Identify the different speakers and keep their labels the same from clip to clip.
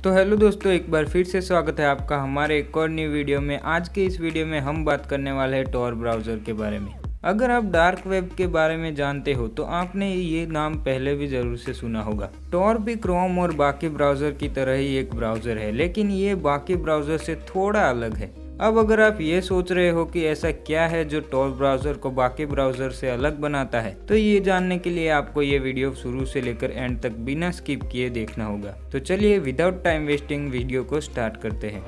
Speaker 1: तो हेलो दोस्तों, एक बार फिर से स्वागत है आपका हमारे एक और न्यू वीडियो में। आज के इस वीडियो में हम बात करने वाले हैं टॉर ब्राउज़र के बारे में। अगर आप डार्क वेब के बारे में जानते हो तो आपने ये नाम पहले भी ज़रूर से सुना होगा। टॉर भी क्रोम और बाकी ब्राउज़र की तरह ही एक ब्राउज़र है, लेकिन ये बाकी ब्राउज़र से थोड़ा अलग है। अब अगर आप ये सोच रहे हो कि ऐसा क्या है जो टॉर ब्राउज़र को बाकी ब्राउज़र से अलग बनाता है, तो ये जानने के लिए आपको ये वीडियो शुरू से लेकर एंड तक बिना स्किप किए देखना होगा। तो चलिए विदाउट टाइम वेस्टिंग वीडियो को स्टार्ट करते हैं।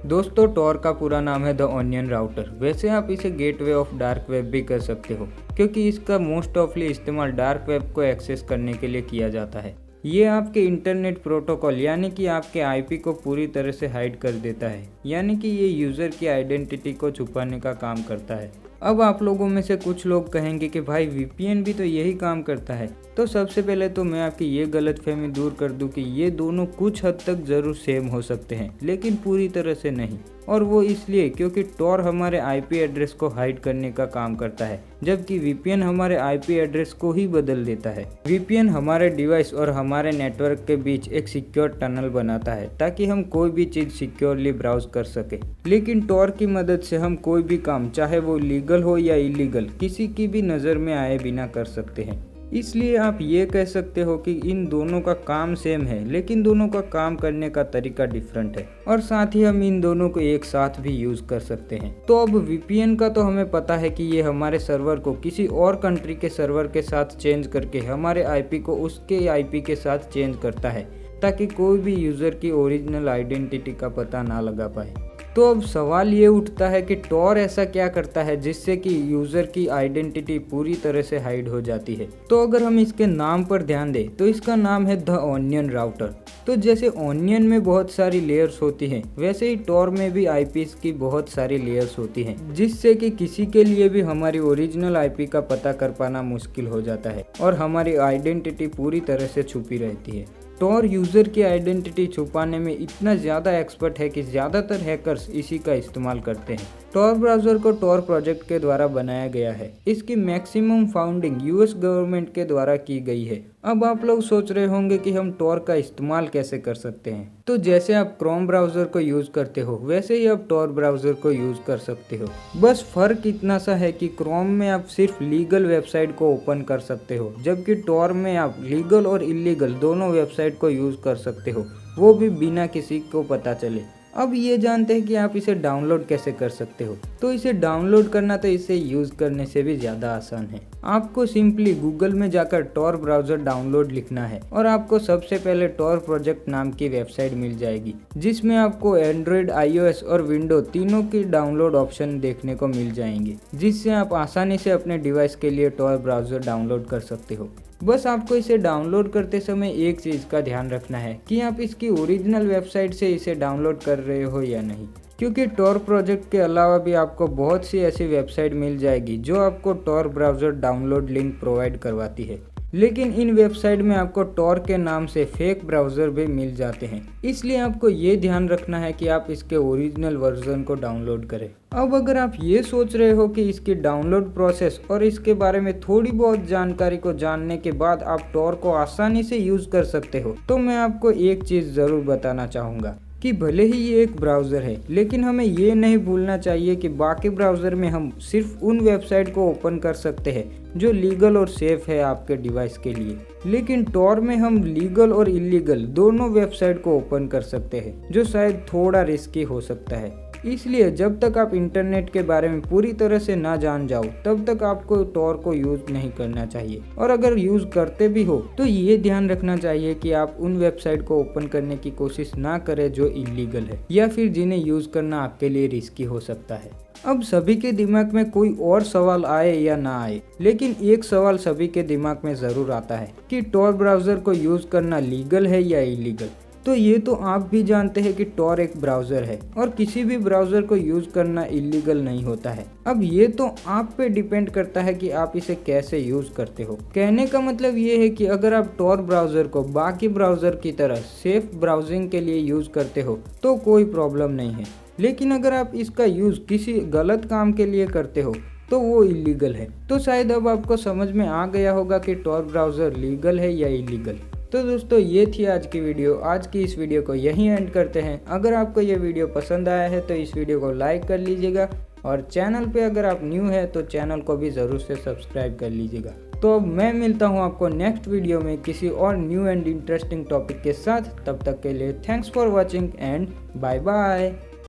Speaker 1: दोस्तों, टॉर का पूरा नाम है द ऑनियन राउटर। वैसे आप इसे गेटवे ऑफ डार्क वेब भी कर सकते हो, क्योंकि इसका मोस्ट ऑफली इस्तेमाल डार्क वेब को एक्सेस करने के लिए किया जाता है। ये आपके इंटरनेट प्रोटोकॉल यानी कि आपके आईपी को पूरी तरह से हाइड कर देता है, यानी कि ये यूज़र की आइडेंटिटी को छुपाने का काम करता है। अब आप लोगों में से कुछ लोग कहेंगे कि भाई वीपीएन भी तो यही काम करता है। तो सबसे पहले तो मैं आपकी ये गलतफहमी दूर कर दूं कि ये दोनों कुछ हद तक ज़रूर सेम हो सकते हैं, लेकिन पूरी तरह से नहीं। और वो इसलिए क्योंकि टॉर हमारे आईपी एड्रेस को हाइड करने का काम करता है, जबकि वीपीएन हमारे आईपी एड्रेस को ही बदल देता है। वीपीएन हमारे डिवाइस और हमारे नेटवर्क के बीच एक सिक्योर टनल बनाता है ताकि हम कोई भी चीज़ सिक्योरली ब्राउज कर सके। लेकिन टॉर की मदद से हम कोई भी काम, चाहे वो लीगल हो या इलीगल, किसी की भी नज़र में आए बिना कर सकते हैं। इसलिए आप ये कह सकते हो कि इन दोनों का काम सेम है, लेकिन दोनों का काम करने का तरीका डिफरेंट है, और साथ ही हम इन दोनों को एक साथ भी यूज कर सकते हैं। तो अब वीपीएन का तो हमें पता है कि ये हमारे सर्वर को किसी और कंट्री के सर्वर के साथ चेंज करके हमारे आईपी को उसके आईपी के साथ चेंज करता है, ताकि कोई भी यूजर की ओरिजिनल आइडेंटिटी का पता ना लगा पाए। तो अब सवाल ये उठता है कि टॉर ऐसा क्या करता है जिससे कि यूज़र की आइडेंटिटी पूरी तरह से हाइड हो जाती है। तो अगर हम इसके नाम पर ध्यान दें तो इसका नाम है द ऑनियन राउटर। तो जैसे ऑनियन में बहुत सारी लेयर्स होती हैं, वैसे ही टॉर में भी आईपीस की बहुत सारी लेयर्स होती हैं, जिससे कि किसी के लिए भी हमारी ओरिजिनल आईपी का पता कर पाना मुश्किल हो जाता है और हमारी आइडेंटिटी पूरी तरह से छुपी रहती है। टॉर यूज़र की आइडेंटिटी छुपाने में इतना ज़्यादा एक्सपर्ट है कि ज़्यादातर हैकर्स इसी का इस्तेमाल करते हैं। टॉर ब्राउज़र को टॉर प्रोजेक्ट के द्वारा बनाया गया है। इसकी मैक्सिमम फाउंडिंग यूएस गवर्नमेंट के द्वारा की गई है। अब आप लोग सोच रहे होंगे कि हम टॉर का इस्तेमाल कैसे कर सकते हैं। तो जैसे आप क्रोम ब्राउज़र को यूज़ करते हो, वैसे ही आप टॉर ब्राउज़र को यूज़ कर सकते हो। बस फ़र्क इतना सा है कि क्रोम में आप सिर्फ लीगल वेबसाइट को ओपन कर सकते हो, जबकि टॉर में आप लीगल और इलीगल दोनों वेबसाइट को यूज़ कर सकते हो, वो भी बिना किसी को पता चले। अब ये जानते हैं कि आप इसे डाउनलोड कैसे कर सकते हो। तो इसे डाउनलोड करना तो इसे यूज़ करने से भी ज़्यादा आसान है। आपको सिंपली गूगल में जाकर टॉर ब्राउज़र डाउनलोड लिखना है और आपको सबसे पहले टॉर प्रोजेक्ट नाम की वेबसाइट मिल जाएगी, जिसमें आपको एंड्रॉयड, आईओएस और विंडो तीनों की डाउनलोड ऑप्शन देखने को मिल जाएंगे, जिससे आप आसानी से अपने डिवाइस के लिए टॉर ब्राउज़र डाउनलोड कर सकते हो। बस आपको इसे डाउनलोड करते समय एक चीज़ का ध्यान रखना है कि आप इसकी ओरिजिनल वेबसाइट से इसे डाउनलोड कर रहे हो या नहीं, क्योंकि टॉर प्रोजेक्ट के अलावा भी आपको बहुत सी ऐसी वेबसाइट मिल जाएगी जो आपको Tor browser download link provide करवाती है। लेकिन इन वेबसाइट में आपको टॉर के नाम से फेक ब्राउज़र भी मिल जाते हैं, इसलिए आपको ये ध्यान रखना है कि आप इसके ओरिजिनल वर्जन को डाउनलोड करें। अब अगर आप ये सोच रहे हो कि इसकी डाउनलोड प्रोसेस और इसके बारे में थोड़ी बहुत जानकारी को जानने के बाद आप टॉर को आसानी से यूज़ कर सकते हो, तो मैं आपको एक चीज़ ज़रूर बताना चाहूँगा कि भले ही ये एक ब्राउज़र है, लेकिन हमें ये नहीं भूलना चाहिए कि बाकी ब्राउज़र में हम सिर्फ उन वेबसाइट को ओपन कर सकते हैं जो लीगल और सेफ है आपके डिवाइस के लिए। लेकिन टॉर में हम लीगल और इलीगल दोनों वेबसाइट को ओपन कर सकते हैं, जो शायद थोड़ा रिस्की हो सकता है। इसलिए जब तक आप इंटरनेट के बारे में पूरी तरह से ना जान जाओ, तब तक आपको टॉर को यूज़ नहीं करना चाहिए। और अगर यूज़ करते भी हो तो ये ध्यान रखना चाहिए कि आप उन वेबसाइट को ओपन करने की कोशिश ना करें जो इलीगल है या फिर जिन्हें यूज़ करना आपके लिए रिस्की हो सकता है। अब सभी के दिमाग में कोई और सवाल आए या ना आए, लेकिन एक सवाल सभी के दिमाग में ज़रूर आता है कि टॉर ब्राउज़र को यूज़ करना लीगल है या इलीगल। तो ये तो आप भी जानते हैं कि टॉर एक ब्राउज़र है और किसी भी ब्राउज़र को यूज़ करना इलीगल नहीं होता है। अब ये तो आप पे डिपेंड करता है कि आप इसे कैसे यूज़ करते हो। कहने का मतलब ये है कि अगर आप टॉर ब्राउज़र को बाकी ब्राउज़र की तरह सेफ ब्राउजिंग के लिए यूज़ करते हो तो कोई प्रॉब्लम नहीं है, लेकिन अगर आप इसका यूज़ किसी गलत काम के लिए करते हो तो वो इलीगल है। तो शायद अब आपको समझ में आ गया होगा कि टॉर ब्राउज़र लीगल है या इलीगल। तो दोस्तों ये थी आज की वीडियो। आज की इस वीडियो को यहीं एंड करते हैं। अगर आपको ये वीडियो पसंद आया है तो इस वीडियो को लाइक कर लीजिएगा और चैनल पे अगर आप न्यू है तो चैनल को भी ज़रूर से सब्सक्राइब कर लीजिएगा। तो अब मैं मिलता हूँ आपको नेक्स्ट वीडियो में किसी और न्यू एंड इंटरेस्टिंग टॉपिक के साथ। तब तक के लिए thanks for watching and bye bye.